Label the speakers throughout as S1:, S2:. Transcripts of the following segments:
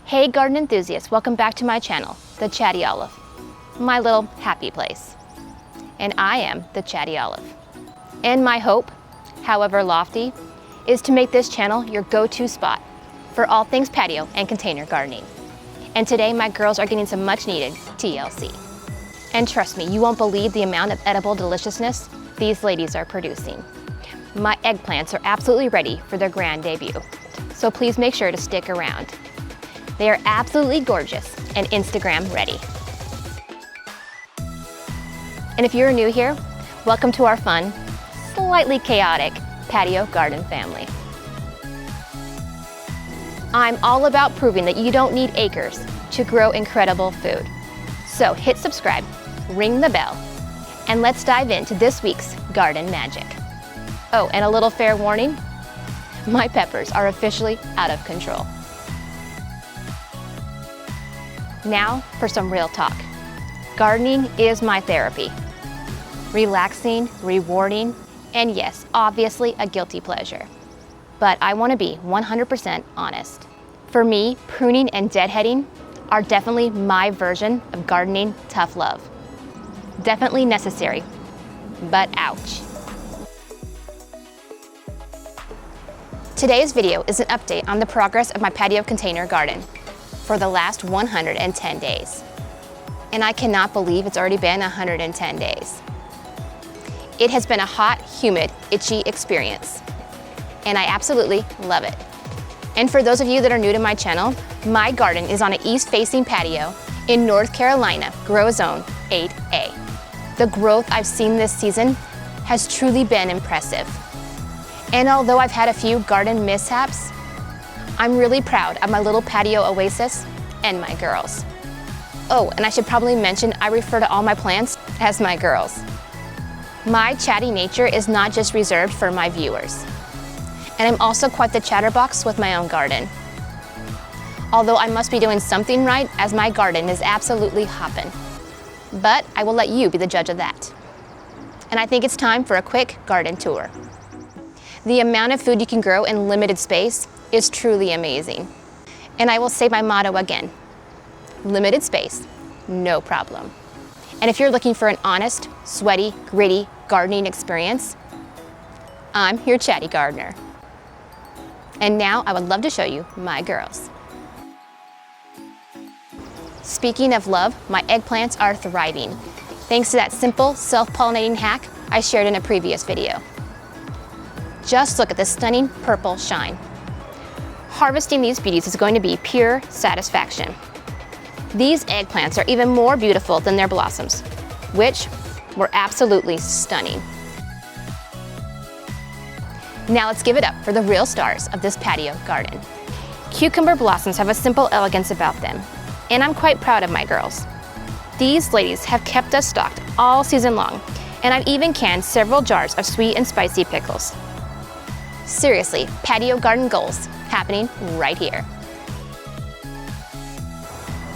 S1: Hey garden enthusiasts, welcome back to my channel, the Chatty Olive, my little happy place. And I am the Chatty Olive. And my hope, however lofty, is to make this channel your go-to spot for all things patio and container gardening. And today my girls are getting some much needed TLC. And trust me, you won't believe the amount of edible deliciousness these ladies are producing. My eggplants are absolutely ready for their grand debut, so please make sure to stick around. They are absolutely gorgeous and Instagram ready. And if you're new here, welcome to our fun, slightly chaotic patio garden family. I'm all about proving that you don't need acres to grow incredible food. So hit subscribe, ring the bell, and let's dive into this week's garden magic. Oh, and a little fair warning, my peppers are officially out of control. Now for some real talk. Gardening is my therapy. Relaxing, rewarding, and yes, obviously a guilty pleasure. But I want to be 100% honest. For me, pruning and deadheading are definitely my version of gardening tough love. Definitely necessary, but ouch. Today's video is an update on the progress of my patio container garden for the last 110 days. And I cannot believe it's already been 110 days. It has been a hot, humid, itchy experience, and I absolutely love it. And for those of you that are new to my channel, my garden is on an east-facing patio in North Carolina, Grow Zone 8A. The growth I've seen this season has truly been impressive. And although I've had a few garden mishaps, I'm really proud of my little patio oasis and my girls. Oh, and I should probably mention I refer to all my plants as my girls. My chatty nature is not just reserved for my viewers. And I'm also quite the chatterbox with my own garden. Although I must be doing something right as my garden is absolutely hopping. But I will let you be the judge of that. And I think it's time for a quick garden tour. The amount of food you can grow in limited space is truly amazing. And I will say my motto again, limited space, no problem. And if you're looking for an honest, sweaty, gritty gardening experience, I'm your chatty gardener. And now I would love to show you my girls. Speaking of love, my eggplants are thriving, thanks to that simple self-pollinating hack I shared in a previous video. Just look at this stunning purple shine. Harvesting these beauties is going to be pure satisfaction. These eggplants are even more beautiful than their blossoms, which were absolutely stunning. Now let's give it up for the real stars of this patio garden. Cucumber blossoms have a simple elegance about them, and I'm quite proud of my girls. These ladies have kept us stocked all season long, and I've even canned several jars of sweet and spicy pickles. Seriously, patio garden goals happening right here.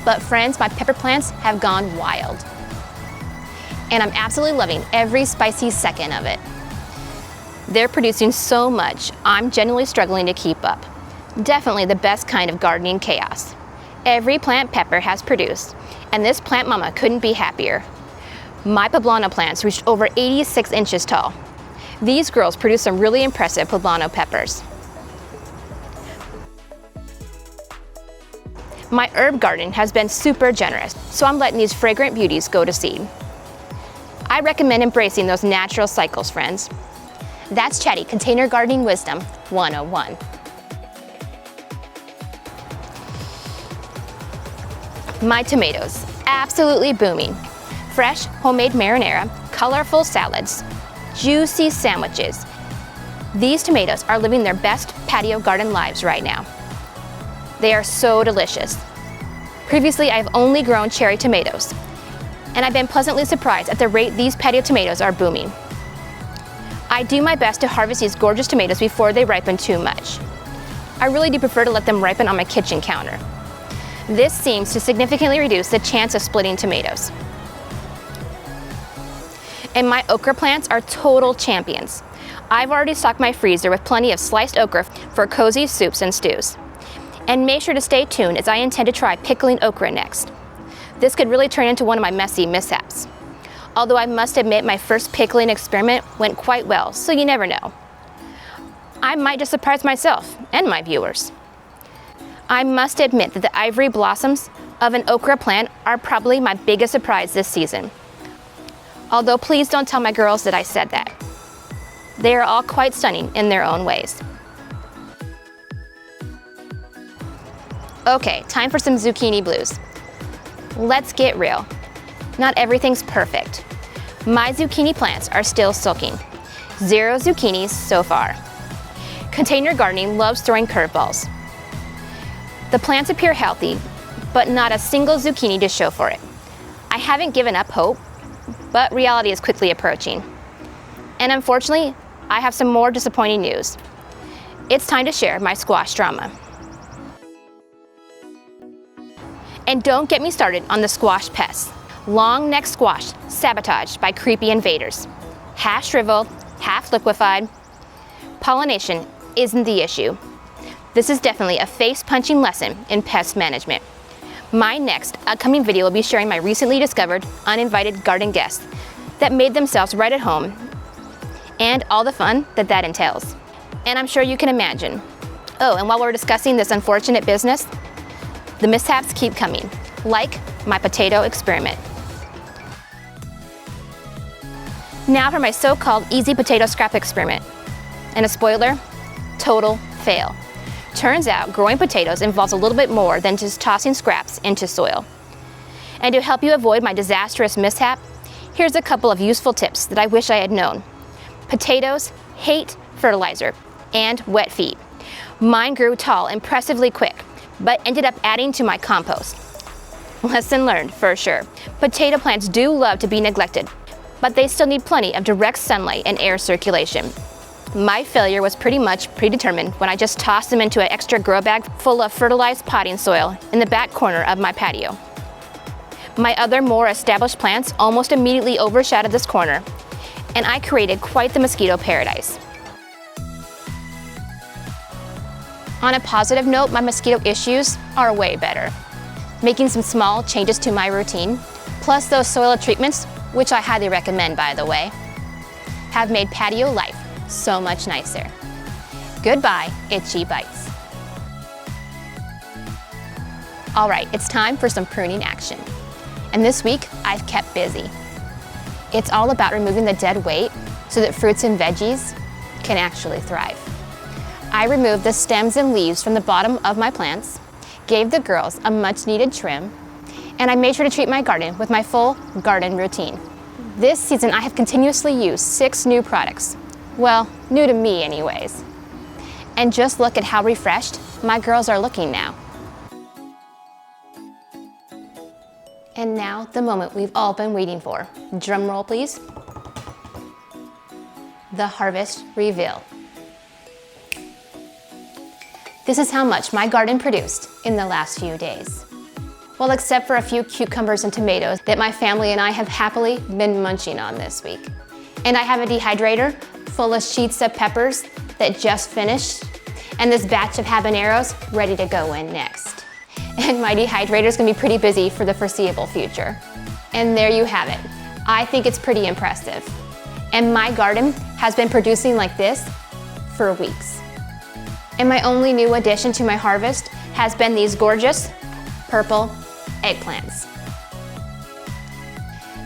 S1: But friends, my pepper plants have gone wild. And I'm absolutely loving every spicy second of it. They're producing so much, I'm genuinely struggling to keep up. Definitely the best kind of gardening chaos. Every plant pepper has produced, and this plant mama couldn't be happier. My poblano plants reached over 86 inches tall. These girls produce some really impressive poblano peppers. My herb garden has been super generous, so I'm letting these fragrant beauties go to seed. I recommend embracing those natural cycles, friends. That's Chatty Container Gardening Wisdom 101. My tomatoes, absolutely booming. Fresh, homemade marinara, colorful salads, juicy sandwiches. These tomatoes are living their best patio garden lives right now. They are so delicious. Previously, I've only grown cherry tomatoes, and I've been pleasantly surprised at the rate these patio tomatoes are booming. I do my best to harvest these gorgeous tomatoes before they ripen too much. I really do prefer to let them ripen on my kitchen counter. This seems to significantly reduce the chance of splitting tomatoes. And my okra plants are total champions. I've already stocked my freezer with plenty of sliced okra for cozy soups and stews. And make sure to stay tuned as I intend to try pickling okra next. This could really turn into one of my messy mishaps. Although I must admit my first pickling experiment went quite well, so you never know. I might just surprise myself and my viewers. I must admit that the ivory blossoms of an okra plant are probably my biggest surprise this season. Although please don't tell my girls that I said that. They are all quite stunning in their own ways. Okay, time for some zucchini blues. Let's get real. Not everything's perfect. My zucchini plants are still sulking. 0 zucchinis so far. Container gardening loves throwing curveballs. The plants appear healthy, but not a single zucchini to show for it. I haven't given up hope, but reality is quickly approaching. And unfortunately, I have some more disappointing news. It's time to share my squash drama. And don't get me started on the squash pests. Long neck squash sabotaged by creepy invaders. Half shriveled, half liquefied. Pollination isn't the issue. This is definitely a face-punching lesson in pest management. My next upcoming video will be sharing my recently discovered uninvited garden guests that made themselves right at home and all the fun that entails. And I'm sure you can imagine. Oh, and while we're discussing this unfortunate business, the mishaps keep coming, like my potato experiment. Now for my so-called easy potato scrap experiment. And a spoiler, total fail. Turns out growing potatoes involves a little bit more than just tossing scraps into soil. And to help you avoid my disastrous mishap, here's a couple of useful tips that I wish I had known. Potatoes hate fertilizer and wet feed. Mine grew tall impressively quick, but ended up adding to my compost. Lesson learned for sure. Potato plants do love to be neglected, but they still need plenty of direct sunlight and air circulation. My failure was pretty much predetermined when I just tossed them into an extra grow bag full of fertilized potting soil in the back corner of my patio. My other more established plants almost immediately overshadowed this corner, and I created quite the mosquito paradise. On a positive note, my mosquito issues are way better. Making some small changes to my routine, plus those soil treatments, which I highly recommend by the way, have made patio life so much nicer. Goodbye, itchy bites. All right, it's time for some pruning action. And this week, I've kept busy. It's all about removing the dead weight so that fruits and veggies can actually thrive. I removed the stems and leaves from the bottom of my plants, gave the girls a much needed trim, and I made sure to treat my garden with my full garden routine. This season, I have continuously used 6 new products. Well, new to me anyways. And just look at how refreshed my girls are looking now. And now, the moment we've all been waiting for. Drum roll, please. The harvest reveal. This is how much my garden produced in the last few days. Well, except for a few cucumbers and tomatoes that my family and I have happily been munching on this week. And I have a dehydrator full of sheets of peppers that just finished, and this batch of habaneros ready to go in next. And my dehydrator is gonna be pretty busy for the foreseeable future. And there you have it. I think it's pretty impressive. And my garden has been producing like this for weeks. And my only new addition to my harvest has been these gorgeous purple eggplants.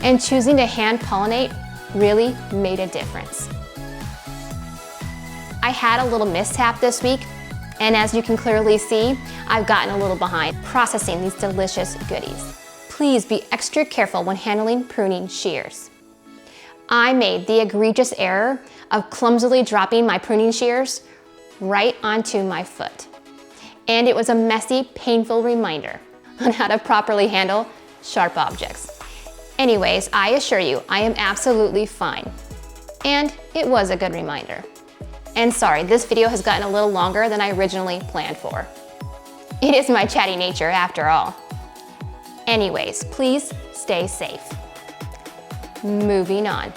S1: And choosing to hand pollinate really made a difference. I had a little mishap this week, and as you can clearly see, I've gotten a little behind processing these delicious goodies. Please be extra careful when handling pruning shears. I made the egregious error of clumsily dropping my pruning shears right onto my foot. And it was a messy, painful reminder on how to properly handle sharp objects. Anyways, I assure you, I am absolutely fine. And it was a good reminder. And sorry, this video has gotten a little longer than I originally planned for. It is my chatty nature after all. Anyways, please stay safe. Moving on.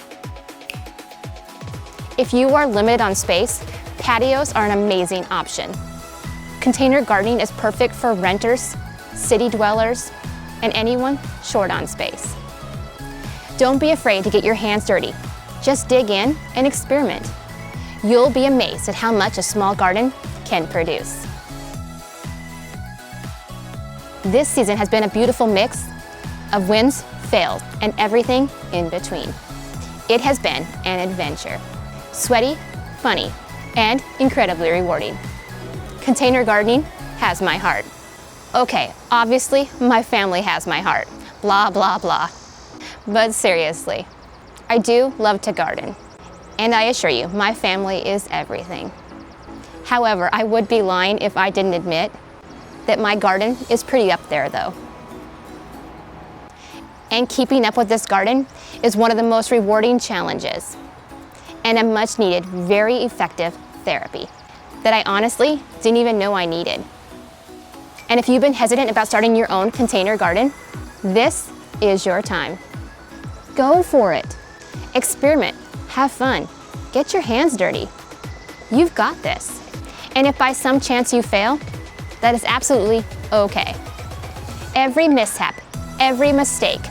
S1: If you are limited on space, patios are an amazing option. Container gardening is perfect for renters, city dwellers, and anyone short on space. Don't be afraid to get your hands dirty. Just dig in and experiment. You'll be amazed at how much a small garden can produce. This season has been a beautiful mix of wins, fails, and everything in between. It has been an adventure. Sweaty, funny, and incredibly rewarding. Container gardening has my heart. Okay, obviously, my family has my heart. Blah, blah, blah. But seriously, I do love to garden. And I assure you, my family is everything. However, I would be lying if I didn't admit that my garden is pretty up there though. And keeping up with this garden is one of the most rewarding challenges and a much needed, very effective therapy that I honestly didn't even know I needed. And if you've been hesitant about starting your own container garden, this is your time. Go for it. Experiment, have fun, get your hands dirty. You've got this. And if by some chance you fail, that is absolutely okay. Every mishap, every mistake,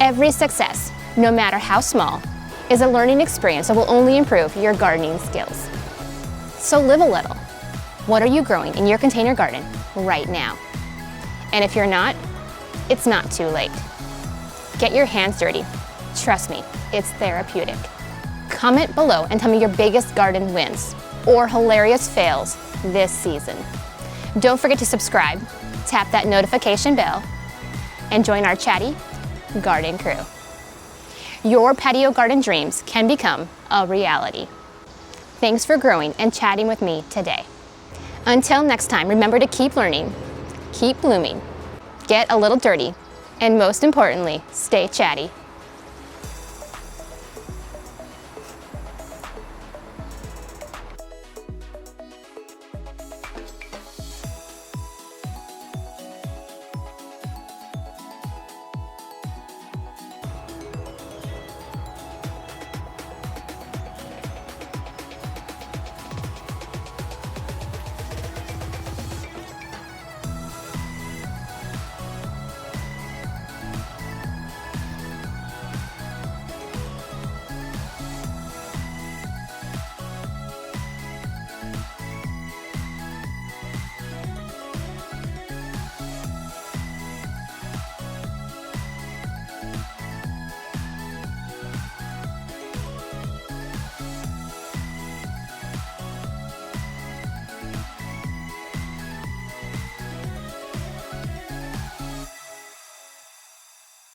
S1: every success, no matter how small, is a learning experience that will only improve your gardening skills. So live a little. What are you growing in your container garden right now? And if you're not, it's not too late. Get your hands dirty. Trust me, it's therapeutic. Comment below and tell me your biggest garden wins or hilarious fails this season. Don't forget to subscribe, tap that notification bell, and join our chatty garden crew. Your patio garden dreams can become a reality. Thanks for growing and chatting with me today. Until next time, remember to keep learning, keep blooming, get a little dirty, and most importantly, stay chatty.